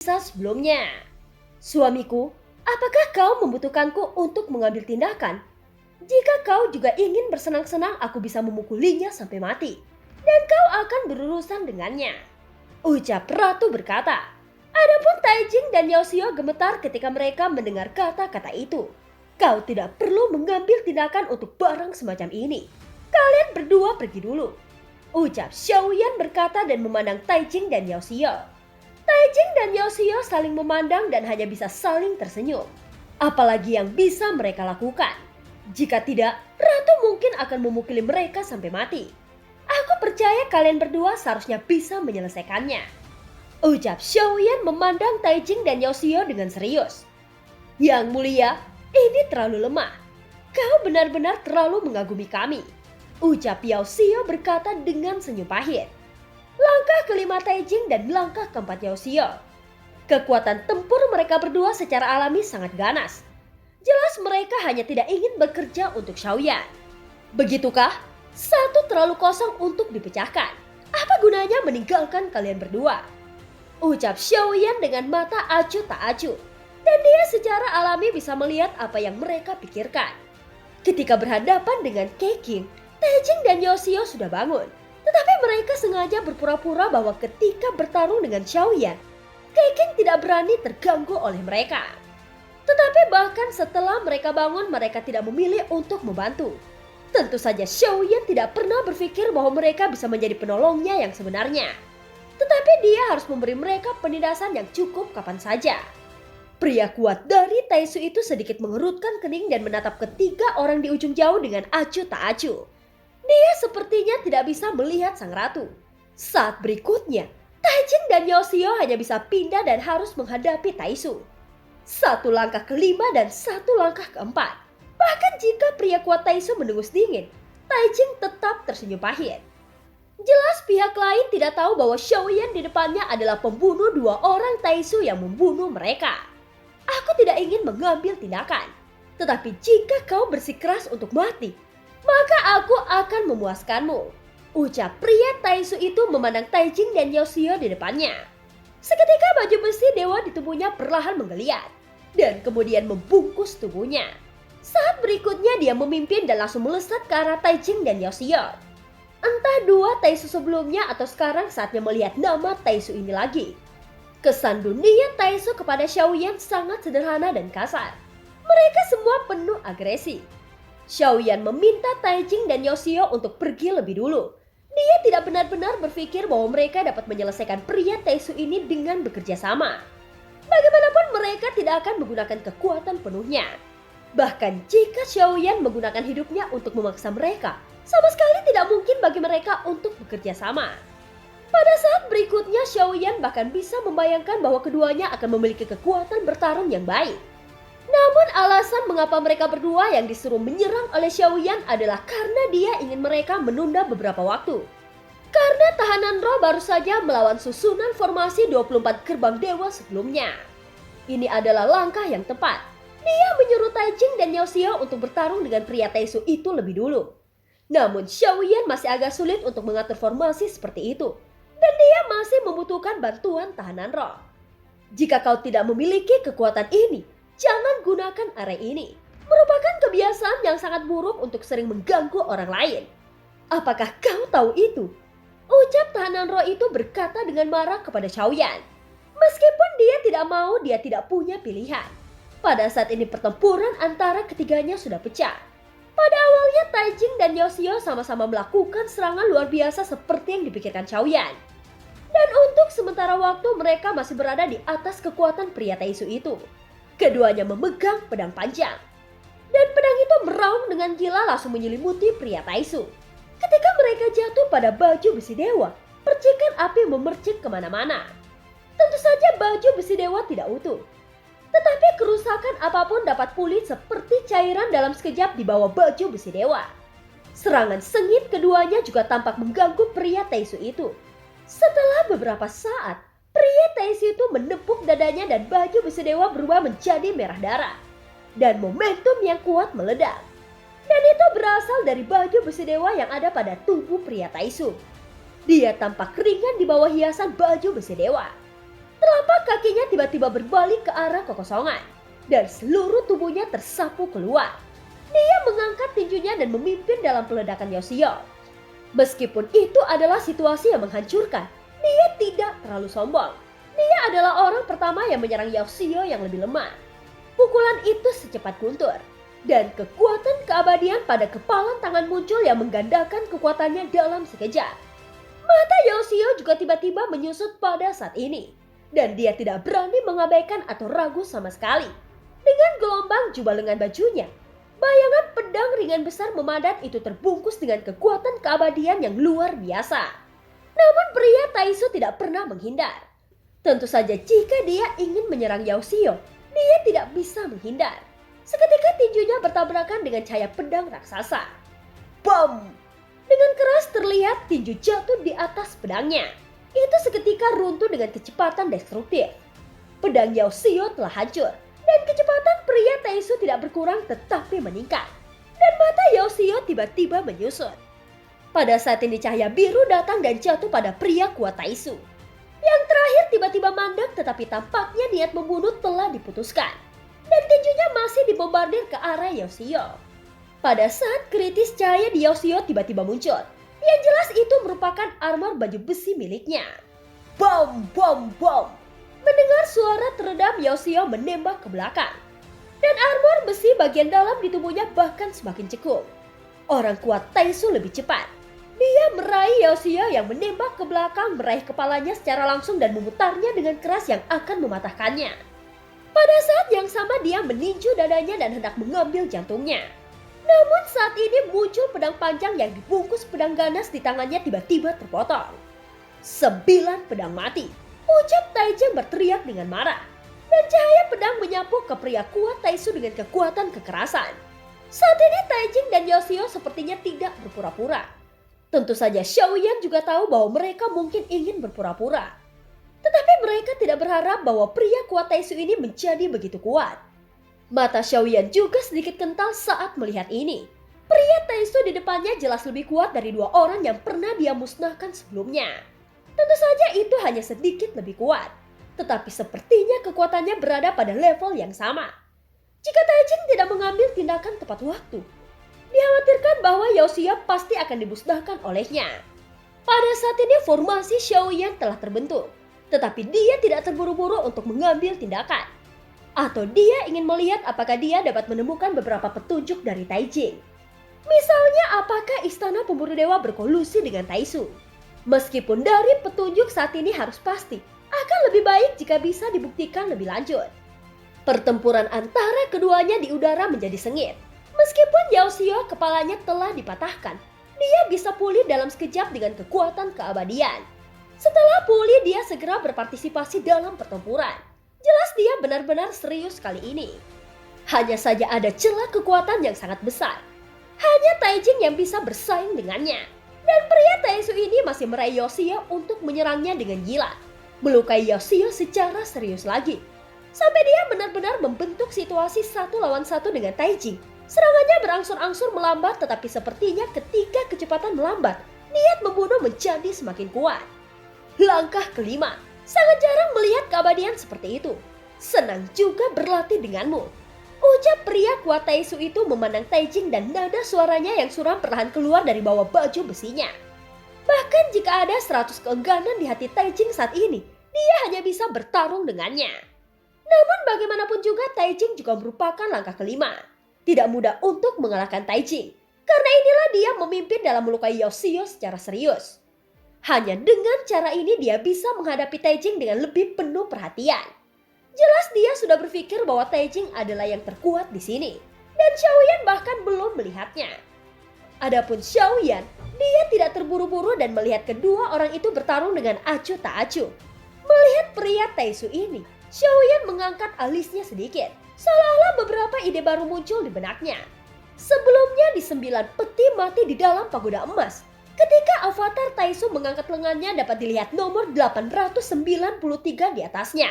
Kisah sebelumnya. Suamiku, apakah kau membutuhkanku untuk mengambil tindakan? Jika kau juga ingin bersenang-senang, aku bisa memukulinya sampai mati. Dan kau akan berurusan dengannya. Ucap Ratu berkata. Adapun Taijing dan Yoshio gemetar ketika mereka mendengar kata-kata itu. Kau tidak perlu mengambil tindakan untuk barang semacam ini. Kalian berdua pergi dulu. Ucap Xiaoyan berkata dan memandang Taijing dan Yoshio. Taijing dan Yoshio saling memandang dan hanya bisa saling tersenyum. Apalagi yang bisa mereka lakukan? Jika tidak, Ratu mungkin akan memukuli mereka sampai mati. Aku percaya kalian berdua seharusnya bisa menyelesaikannya. Ucap Xiaoyan memandang Taijing dan Yoshio dengan serius. Yang mulia, ini terlalu lemah. Kau benar-benar terlalu mengagumi kami. Ucap Yoshio berkata dengan senyum pahit. Langkah kelima Taijing dan langkah keempat Yoshio. Kekuatan tempur mereka berdua secara alami sangat ganas. Jelas mereka hanya tidak ingin bekerja untuk Xiaoyan. Begitukah? Satu terlalu kosong untuk dipecahkan. Apa gunanya meninggalkan kalian berdua? Ucap Xiaoyan dengan mata acuh tak acuh. Dan dia secara alami bisa melihat apa yang mereka pikirkan. Ketika berhadapan dengan Keqing, Taijing dan Yoshio sudah bangun. Tetapi mereka sengaja berpura-pura bahwa ketika bertarung dengan Xiaoyan, Keqing tidak berani terganggu oleh mereka. Tetapi bahkan setelah mereka bangun, mereka tidak memilih untuk membantu. Tentu saja Xiaoyan tidak pernah berpikir bahwa mereka bisa menjadi penolongnya yang sebenarnya. Tetapi dia harus memberi mereka penindasan yang cukup kapan saja. Pria kuat dari Taisu itu sedikit mengerutkan kening dan menatap ketiga orang di ujung jauh dengan acuh tak acuh. Dia sepertinya tidak bisa melihat sang ratu. Saat berikutnya, Taijing dan Yoshio hanya bisa pindah dan harus menghadapi Taisu. Satu langkah kelima dan satu langkah keempat. Bahkan jika pria kuat Taisu mendengus dingin, Taijing tetap tersenyum pahit. Jelas pihak lain tidak tahu bahwa Xiaoyan di depannya adalah pembunuh dua orang Taisu yang membunuh mereka. Aku tidak ingin mengambil tindakan. Tetapi jika kau bersikeras untuk mati, maka aku akan memuaskanmu. Ucap pria Taisu itu memandang Taijing dan Yoshio di depannya. Seketika baju besi dewa di tubuhnya perlahan menggeliat. Dan kemudian membungkus tubuhnya. Saat berikutnya dia memimpin dan langsung melesat ke arah Taijing dan Yoshio. Entah dua Taisu sebelumnya atau sekarang saatnya melihat nama Taisu ini lagi. Kesan dunia Taisu kepada Xiaoyan sangat sederhana dan kasar. Mereka semua penuh agresi. Xiaoyan meminta Taijing dan Yoshio untuk pergi lebih dulu. Dia tidak benar-benar berpikir bahwa mereka dapat menyelesaikan pria Taisu ini dengan bekerja sama. Bagaimanapun mereka tidak akan menggunakan kekuatan penuhnya. Bahkan jika Xiaoyan menggunakan hidupnya untuk memaksa mereka, sama sekali tidak mungkin bagi mereka untuk bekerja sama. Pada saat berikutnya Xiaoyan bahkan bisa membayangkan bahwa keduanya akan memiliki kekuatan bertarung yang baik. Namun alasan mengapa mereka berdua yang disuruh menyerang oleh Xiaoyan adalah karena dia ingin mereka menunda beberapa waktu. Karena tahanan roh baru saja melawan susunan formasi 24 gerbang dewa sebelumnya. Ini adalah langkah yang tepat. Dia menyuruh Taijing dan Yoshio untuk bertarung dengan pria Taisu itu lebih dulu. Namun Xiaoyan masih agak sulit untuk mengatur formasi seperti itu. Dan dia masih membutuhkan bantuan tahanan roh. Jika kau tidak memiliki kekuatan ini, jangan gunakan area ini. Merupakan kebiasaan yang sangat buruk untuk sering mengganggu orang lain. Apakah kau tahu itu? Ucap tahanan roh itu berkata dengan marah kepada Xiaoyan. Meskipun dia tidak mau, dia tidak punya pilihan. Pada saat ini pertempuran antara ketiganya sudah pecah. Pada awalnya Taijing dan Yoshio sama-sama melakukan serangan luar biasa seperti yang dipikirkan Xiaoyan. Dan untuk sementara waktu mereka masih berada di atas kekuatan pria Taisu itu. Keduanya memegang pedang panjang. Dan pedang itu meraung dengan gila langsung menyelimuti pria Taisu. Ketika mereka jatuh pada baju besi dewa, percikan api memercik kemana-mana. Tentu saja baju besi dewa tidak utuh. Tetapi kerusakan apapun dapat pulih seperti cairan dalam sekejap di bawah baju besi dewa. Serangan sengit keduanya juga tampak mengganggu pria Taisu itu. Setelah beberapa saat, pria Taisu itu menepuk dadanya dan baju besi dewa berubah menjadi merah darah. Dan momentum yang kuat meledak. Dan itu berasal dari baju besi dewa yang ada pada tubuh pria Taisu. Dia tampak ringan di bawah hiasan baju besi dewa. Telapak kakinya tiba-tiba berbalik ke arah kekosongan dan seluruh tubuhnya tersapu keluar. Dia mengangkat tinjunya dan memimpin dalam peledakan Yoshio. Meskipun itu adalah situasi yang menghancurkan, dia tidak terlalu sombong. Dia adalah orang pertama yang menyerang Yoshio yang lebih lemah. Pukulan itu secepat guntur, dan kekuatan keabadian pada kepalan tangan muncul yang menggandakan kekuatannya dalam sekejap. Mata Yoshio juga tiba-tiba menyusut pada saat ini, dan dia tidak berani mengabaikan atau ragu sama sekali. Dengan gelombang jubah lengan bajunya, bayangan pedang ringan besar memadat itu terbungkus dengan kekuatan keabadian yang luar biasa. Namun pria Taisu tidak pernah menghindar. Tentu saja jika dia ingin menyerang Yoshio, dia tidak bisa menghindar. Seketika tinjunya bertabrakan dengan cahaya pedang raksasa. Bom! Dengan keras terlihat tinju jatuh di atas pedangnya. Itu seketika runtuh dengan kecepatan destruktif. Pedang Yoshio telah hancur, dan kecepatan pria Taisu tidak berkurang tetapi meningkat. Dan mata Yoshio tiba-tiba menyusut. Pada saat ini cahaya biru datang dan jatuh pada pria kuat Taisu. Yang terakhir tiba-tiba mandek tetapi tampaknya niat membunuh telah diputuskan. Dan tinjunya masih dibombardir ke arah Yoshio. Pada saat kritis cahaya di Yoshio tiba-tiba muncul. Yang jelas itu merupakan armor baju besi miliknya. Bom, bom, bom. Mendengar suara teredam, Yoshio menembak ke belakang. Dan armor besi bagian dalam di tubuhnya bahkan semakin cekung. Orang kuat Taisu lebih cepat. Dia meraih Yoshio yang menembak ke belakang, meraih kepalanya secara langsung dan memutarnya dengan keras yang akan mematahkannya. Pada saat yang sama dia meninju dadanya dan hendak mengambil jantungnya. Namun saat ini muncul pedang panjang yang dibungkus pedang ganas di tangannya tiba-tiba terpotong. 9 pedang mati, ucap Taijing berteriak dengan marah. Dan cahaya pedang menyapu ke pria kuat Taisu dengan kekuatan kekerasan. Saat ini Taijing dan Yoshio sepertinya tidak berpura-pura. Tentu saja Xiaoyan juga tahu bahwa mereka mungkin ingin berpura-pura. Tetapi mereka tidak berharap bahwa pria kuat Taisu ini menjadi begitu kuat. Mata Xiaoyan juga sedikit kental saat melihat ini. Pria Taisu di depannya jelas lebih kuat dari 2 orang yang pernah dia musnahkan sebelumnya. Tentu saja itu hanya sedikit lebih kuat. Tetapi sepertinya kekuatannya berada pada level yang sama. Jika Taijing tidak mengambil tindakan tepat waktu, dikhawatirkan bahwa Yoshio pasti akan dimusnahkan olehnya. Pada saat ini formasi Xiaoyan telah terbentuk, tetapi dia tidak terburu-buru untuk mengambil tindakan. Atau dia ingin melihat apakah dia dapat menemukan beberapa petunjuk dari Taijing. Misalnya apakah istana pemburu dewa berkolusi dengan Taisu. Meskipun dari petunjuk saat ini harus pasti, akan lebih baik jika bisa dibuktikan lebih lanjut. Pertempuran antara keduanya di udara menjadi sengit. Meskipun Yoshio kepalanya telah dipatahkan, dia bisa pulih dalam sekejap dengan kekuatan keabadian. Setelah pulih dia segera berpartisipasi dalam pertempuran. Jelas dia benar-benar serius kali ini. Hanya saja ada celah kekuatan yang sangat besar. Hanya Taijing yang bisa bersaing dengannya. Dan pria Taisu ini masih meraih Yoshio untuk menyerangnya dengan gila. Melukai Yoshio secara serius lagi. Sampai dia benar-benar membentuk situasi 1 lawan 1 dengan Taijing. Serangannya berangsur-angsur melambat tetapi sepertinya ketika kecepatan melambat, niat membunuh menjadi semakin kuat. Langkah kelima, sangat jarang melihat keabadian seperti itu. Senang juga berlatih denganmu. Ucap pria kuat Taisu itu memandang Taijing dan nada suaranya yang suram perlahan keluar dari bawah baju besinya. Bahkan jika ada 100 keengganan di hati Taijing saat ini, dia hanya bisa bertarung dengannya. Namun bagaimanapun juga Taijing juga merupakan langkah kelima. Tidak mudah untuk mengalahkan Taijing. Karena inilah dia memimpin dalam melukai Yoshio secara serius. Hanya dengan cara ini dia bisa menghadapi Taijing dengan lebih penuh perhatian. Jelas dia sudah berpikir bahwa Taijing adalah yang terkuat di sini. Dan Xiaoyan bahkan belum melihatnya. Adapun Xiaoyan, dia tidak terburu-buru dan melihat kedua orang itu bertarung dengan acuh tak acuh. Melihat pria Taisu ini, Xiaoyan mengangkat alisnya sedikit. Seolah-olah beberapa ide baru muncul di benaknya. Sebelumnya di 9 peti mati di dalam pagoda emas. Ketika avatar Taisu mengangkat lengannya dapat dilihat nomor 893 di atasnya.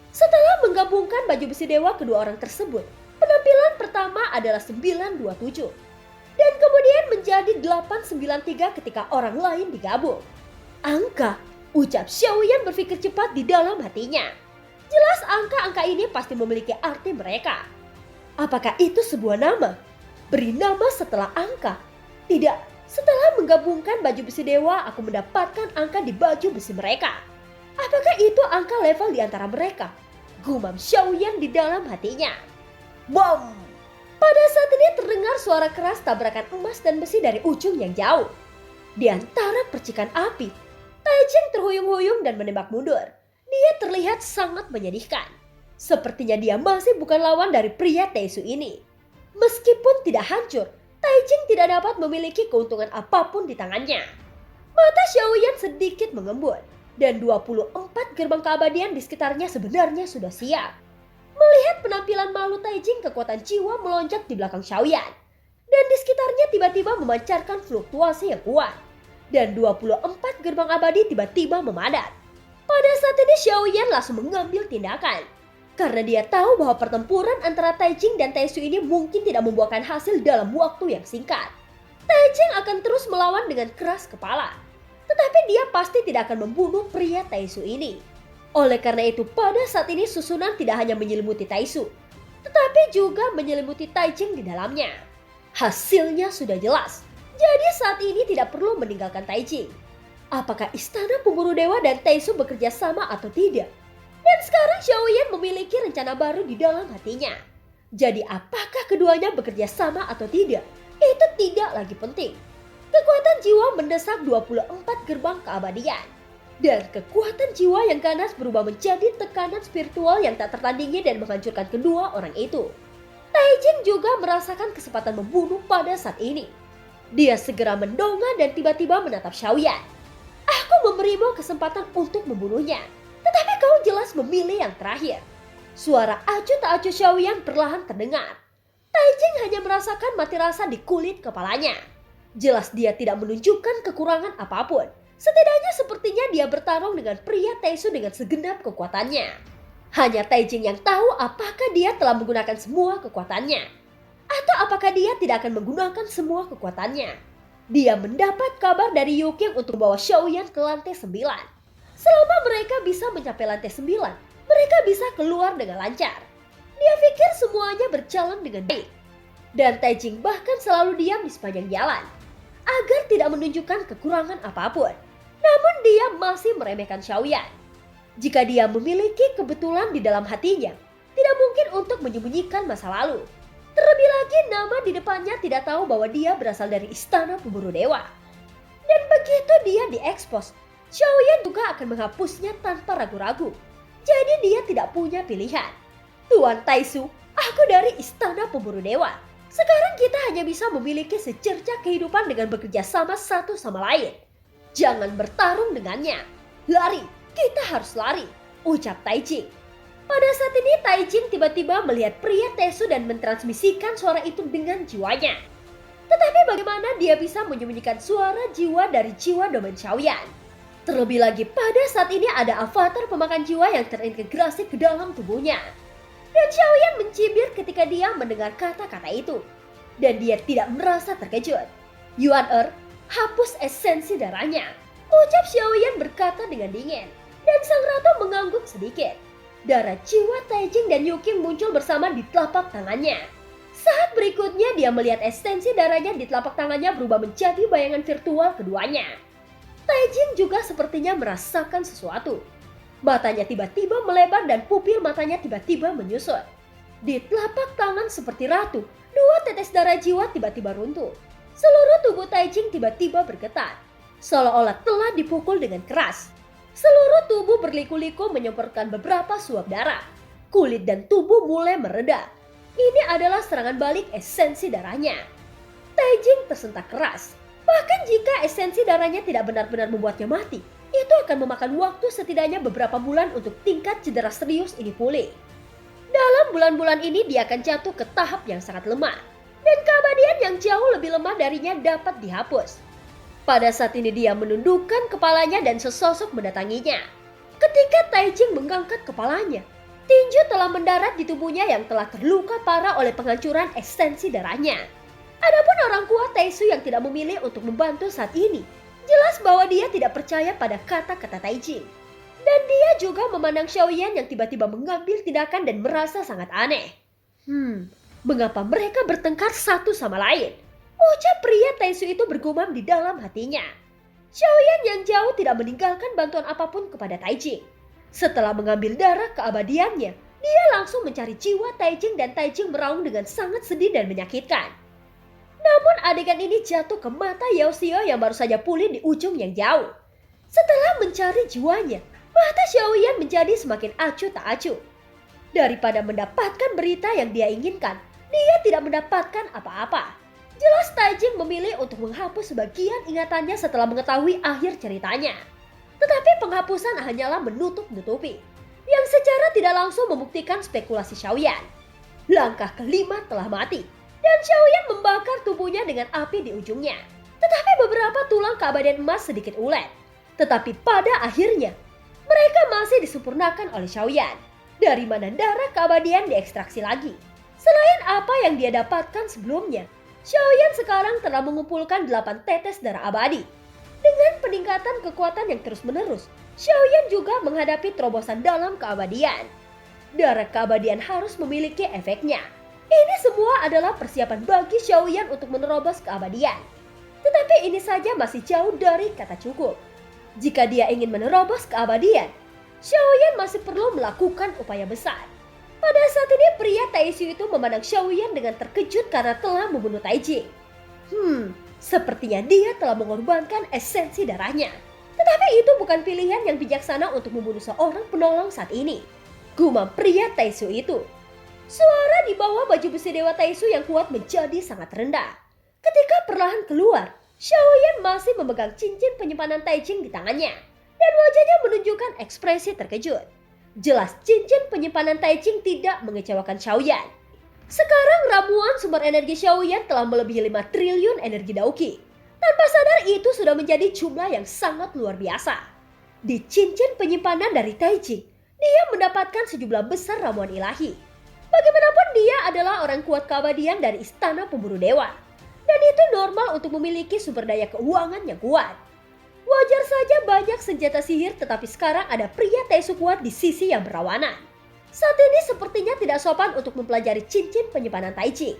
Setelah menggabungkan baju besi dewa kedua orang tersebut, penampilan pertama adalah 927. Dan kemudian menjadi 893 ketika orang lain digabung. Angka Ucap Xiaoyan berpikir cepat di dalam hatinya. Jelas angka-angka ini pasti memiliki arti mereka. Apakah itu sebuah nama? Beri nama setelah angka. Tidak, setelah menggabungkan baju besi dewa, aku mendapatkan angka di baju besi mereka. Apakah itu angka level di antara mereka? Gumam Xiaoyan di dalam hatinya. Bom! Pada saat ini terdengar suara keras tabrakan emas dan besi dari ujung yang jauh. Di antara percikan api, Taijing terhuyung-huyung dan menembak mundur. Dia terlihat sangat menyedihkan. Sepertinya dia masih bukan lawan dari pria Taisu ini. Meskipun tidak hancur, Taijing tidak dapat memiliki keuntungan apapun di tangannya. Mata Xiaoyan sedikit mengembun, dan 24 gerbang keabadian di sekitarnya sebenarnya sudah siap. Melihat penampilan malu Taijing, kekuatan jiwa melonjak di belakang Xiaoyan. Dan di sekitarnya tiba-tiba memancarkan fluktuasi yang kuat. Dan 24 gerbang abadi tiba-tiba memadat. Pada saat ini Xiaoyan langsung mengambil tindakan. Karena dia tahu bahwa pertempuran antara Taijing dan Taisu ini mungkin tidak membuahkan hasil dalam waktu yang singkat. Taijing akan terus melawan dengan keras kepala. Tetapi dia pasti tidak akan membunuh pria Taisu ini. Oleh karena itu pada saat ini susunan tidak hanya menyelimuti Taisu, tetapi juga menyelimuti Taijing di dalamnya. Hasilnya sudah jelas. Jadi saat ini tidak perlu meninggalkan Taijing. Apakah istana pemburu dewa dan Taisu bekerja sama atau tidak? Dan sekarang Xiaoyan memiliki rencana baru di dalam hatinya. Jadi apakah keduanya bekerja sama atau tidak? Itu tidak lagi penting. Kekuatan jiwa mendesak 24 gerbang keabadian. Dan kekuatan jiwa yang ganas berubah menjadi tekanan spiritual yang tak tertandingi dan menghancurkan kedua orang itu. Taijing juga merasakan kesempatan membunuh pada saat ini. Dia segera mendongak dan tiba-tiba menatap Xiaoyan. Aku memberimu kesempatan untuk membunuhnya, tetapi kau jelas memilih yang terakhir. Suara acuh tak acuh Xiaoyan perlahan terdengar. Taijing hanya merasakan mati rasa di kulit kepalanya. Jelas dia tidak menunjukkan kekurangan apapun. Setidaknya sepertinya dia bertarung dengan pria Taisu dengan segenap kekuatannya. Hanya Taijing yang tahu apakah dia telah menggunakan semua kekuatannya. Atau apakah dia tidak akan menggunakan semua kekuatannya. Dia mendapat kabar dari Yuking untuk membawa Xiaoyan ke lantai 9. Selama mereka bisa mencapai lantai 9, mereka bisa keluar dengan lancar. Dia pikir semuanya berjalan dengan baik. Dan Taijing bahkan selalu diam di sepanjang jalan, agar tidak menunjukkan kekurangan apapun. Namun dia masih meremehkan Xiaoyan. Jika dia memiliki kebetulan di dalam hatinya, tidak mungkin untuk menyembunyikan masa lalu. Terlebih lagi nama di depannya tidak tahu bahwa dia berasal dari istana pemburu dewa. Dan begitu dia diekspos, Xiaoyan juga akan menghapusnya tanpa ragu-ragu. Jadi dia tidak punya pilihan. Tuan Taisu, aku dari istana pemburu dewa. Sekarang kita hanya bisa memiliki secerca kehidupan dengan bekerja sama satu sama lain. Jangan bertarung dengannya. Lari, kita harus lari, ucap Taijing. Pada saat ini Taijing tiba-tiba melihat pria Taisu dan mentransmisikan suara itu dengan jiwanya. Tetapi bagaimana dia bisa menyembunyikan suara jiwa dari jiwa domain Xiaoyan? Terlebih lagi pada saat ini ada avatar pemakan jiwa yang terintegrasi ke dalam tubuhnya. Dan Xiaoyan mencibir ketika dia mendengar kata-kata itu. Dan dia tidak merasa terkejut. Yuan hapus esensi darahnya, ucap Xiaoyan berkata dengan dingin. Dan sang ratu mengangguk sedikit. Darah jiwa Taijing dan Yuking muncul bersama di telapak tangannya. Saat berikutnya dia melihat esensi darahnya di telapak tangannya berubah menjadi bayangan virtual keduanya. Taijing juga sepertinya merasakan sesuatu. Matanya tiba-tiba melebar dan pupil matanya tiba-tiba menyusut. Di telapak tangan seperti ratu, 2 tetes darah jiwa tiba-tiba runtuh. Seluruh tubuh Taijing tiba-tiba bergetar, seolah-olah telah dipukul dengan keras. Seluruh tubuh berliku-liku menyemprotkan beberapa suap darah. Kulit dan tubuh mulai mereda. Ini adalah serangan balik esensi darahnya. Taijing tersentak keras. Bahkan jika esensi darahnya tidak benar-benar membuatnya mati, itu akan memakan waktu setidaknya beberapa bulan untuk tingkat cedera serius ini pulih. Dalam bulan-bulan ini dia akan jatuh ke tahap yang sangat lemah. Dan keabadian yang jauh lebih lemah darinya dapat dihapus. Pada saat ini dia menundukkan kepalanya dan sesosok mendatanginya. Ketika Taijing mengangkat kepalanya, tinju telah mendarat di tubuhnya yang telah terluka parah oleh penghancuran esensi darahnya. Adapun orang kuat Taisu yang tidak memilih untuk membantu saat ini, Jelas bahwa dia tidak percaya pada kata-kata Taijing. Dan dia juga memandang Xiaoyan yang tiba-tiba mengambil tindakan dan merasa sangat aneh. Mengapa mereka bertengkar satu sama lain? Ucap pria Taisu itu bergumam di dalam hatinya. Xiaoyan yang jauh tidak meninggalkan bantuan apapun kepada Taijing. Setelah mengambil darah keabadiannya, dia langsung mencari jiwa Taijing dan Taijing meraung dengan sangat sedih dan menyakitkan. Namun adegan ini jatuh ke mata Yao Xio yang baru saja pulih di ujung yang jauh. Setelah mencari jiwanya, mata Xiaoyan menjadi semakin acuh tak acuh. Daripada mendapatkan berita yang dia inginkan, dia tidak mendapatkan apa-apa. Jelas Taijing memilih untuk menghapus sebagian ingatannya setelah mengetahui akhir ceritanya. Tetapi penghapusan hanyalah menutup-nutupi, yang secara tidak langsung membuktikan spekulasi Xiaoyan. Langkah kelima telah mati, dan Xiaoyan membakar tubuhnya dengan api di ujungnya. Tetapi beberapa tulang keabadian emas sedikit ulet. Tetapi pada akhirnya, mereka masih disempurnakan oleh Xiaoyan. Dari mana darah keabadian diekstraksi lagi. Selain apa yang dia dapatkan sebelumnya, Xiaoyan sekarang telah mengumpulkan 8 tetes darah abadi. Dengan peningkatan kekuatan yang terus-menerus, Xiaoyan juga menghadapi terobosan dalam keabadian. Darah keabadian harus memiliki efeknya. Ini semua adalah persiapan bagi Xiaoyan untuk menerobos keabadian. Tetapi ini saja masih jauh dari kata cukup. Jika dia ingin menerobos keabadian, Xiaoyan masih perlu melakukan upaya besar. Pada saat ini pria Taisu itu memandang Xiaoyan dengan terkejut karena telah membunuh Taijing. Sepertinya dia telah mengorbankan esensi darahnya. Tetapi itu bukan pilihan yang bijaksana untuk membunuh seorang penolong saat ini. Gumam pria Taisu itu. Suara di bawah baju besi Dewa Taisu yang kuat menjadi sangat rendah. Ketika perlahan keluar, Xiaoyan masih memegang cincin penyimpanan Taijing di tangannya. Dan wajahnya menunjukkan ekspresi terkejut. Jelas cincin penyimpanan Taijing tidak mengecewakan Xiaoyan. Sekarang ramuan sumber energi Xiaoyan telah melebihi 5 triliun energi Dauqi. Tanpa sadar itu sudah menjadi jumlah yang sangat luar biasa. Di cincin penyimpanan dari Taijing, dia mendapatkan sejumlah besar ramuan ilahi. Bagaimanapun dia adalah orang kuat keabadian dari istana pemburu dewa. Dan itu normal untuk memiliki sumber daya keuangan yang kuat. Wajar saja banyak senjata sihir, tetapi sekarang ada pria Taisu kuat di sisi yang berlawanan. Saat ini sepertinya tidak sopan untuk mempelajari cincin penyimpanan Taijing.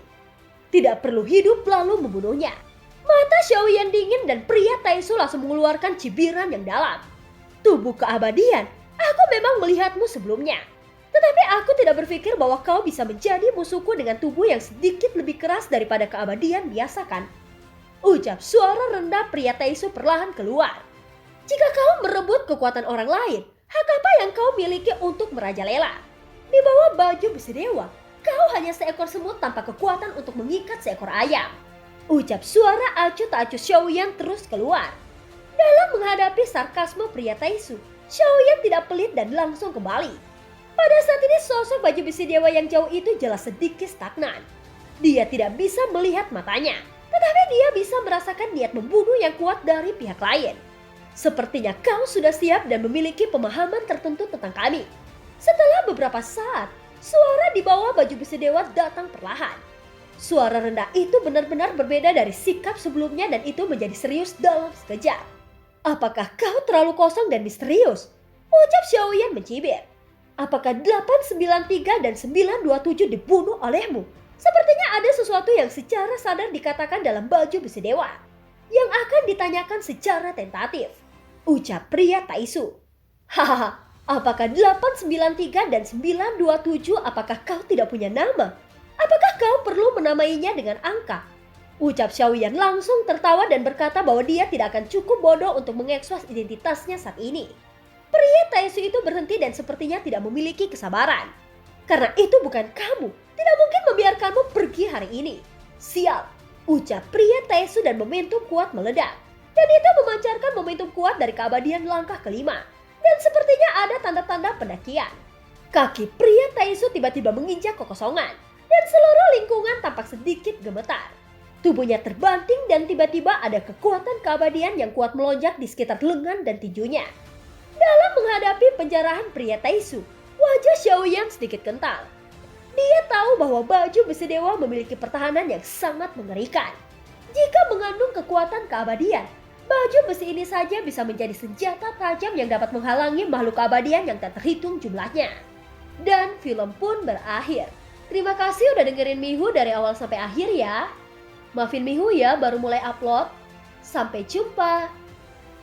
Tidak perlu hidup lalu membunuhnya. Mata Xiaoyan dingin dan pria Taisu langsung mengeluarkan cibiran yang dalam. Tubuh keabadian, aku memang melihatmu sebelumnya. Tetapi aku tidak berpikir bahwa kau bisa menjadi musuhku dengan tubuh yang sedikit lebih keras daripada keabadian biasa kan? Ucap suara rendah pria Taisu perlahan keluar. Jika kau merebut kekuatan orang lain, hak apa yang kau miliki untuk merajalela? Di bawah baju besi dewa, kau hanya seekor semut tanpa kekuatan untuk mengikat seekor ayam. Ucap suara acuh tak acuh Xiaoyan terus keluar. Dalam menghadapi sarkasme pria Taisu, Xiaoyan tidak pelit dan langsung kembali. Pada saat ini sosok baju besi dewa yang jauh itu jelas sedikit stagnan. Dia tidak bisa melihat matanya, tetapi dia bisa merasakan niat membunuh yang kuat dari pihak lain. Sepertinya kau sudah siap dan memiliki pemahaman tertentu tentang kami. Setelah beberapa saat, suara di bawah baju besi dewa datang perlahan. Suara rendah itu benar-benar berbeda dari sikap sebelumnya dan itu menjadi serius dalam sekejap. Apakah kau terlalu kosong dan misterius? Ucap Xiaoyan mencibir. Apakah 893 dan 927 dibunuh olehmu? Sepertinya ada sesuatu yang secara sadar dikatakan dalam baju besi dewa. Yang akan ditanyakan secara tentatif. Ucap pria Taisu. Hahaha. Apakah 893 dan 927 apakah kau tidak punya nama? Apakah kau perlu menamainya dengan angka? Ucap Xiaoyan langsung tertawa dan berkata bahwa dia tidak akan cukup bodoh untuk mengekspos identitasnya saat ini. Pria Taisu itu berhenti dan sepertinya tidak memiliki kesabaran. Karena itu bukan kamu, tidak mungkin membiarkanmu pergi hari ini. Sial, ucap pria Taisu dan momentum kuat meledak. Dan itu memancarkan momentum kuat dari keabadian langkah kelima. Dan sepertinya ada tanda-tanda pendakian. Kaki pria Taisu tiba-tiba menginjak kekosongan. Dan seluruh lingkungan tampak sedikit gemetar. Tubuhnya terbanting dan tiba-tiba ada kekuatan keabadian yang kuat melonjak di sekitar lengan dan tinjunya. Dalam menghadapi penjarahan pria Taisu, wajah Xiaoyan sedikit kental. Dia tahu bahwa baju besi dewa memiliki pertahanan yang sangat mengerikan. Jika mengandung kekuatan keabadian, Baju besi ini saja bisa menjadi senjata tajam yang dapat menghalangi makhluk keabadian yang tak terhitung jumlahnya. Dan film pun berakhir. Terima kasih udah dengerin Mihu dari awal sampai akhir ya. Maafin Mihu ya baru mulai upload. Sampai jumpa.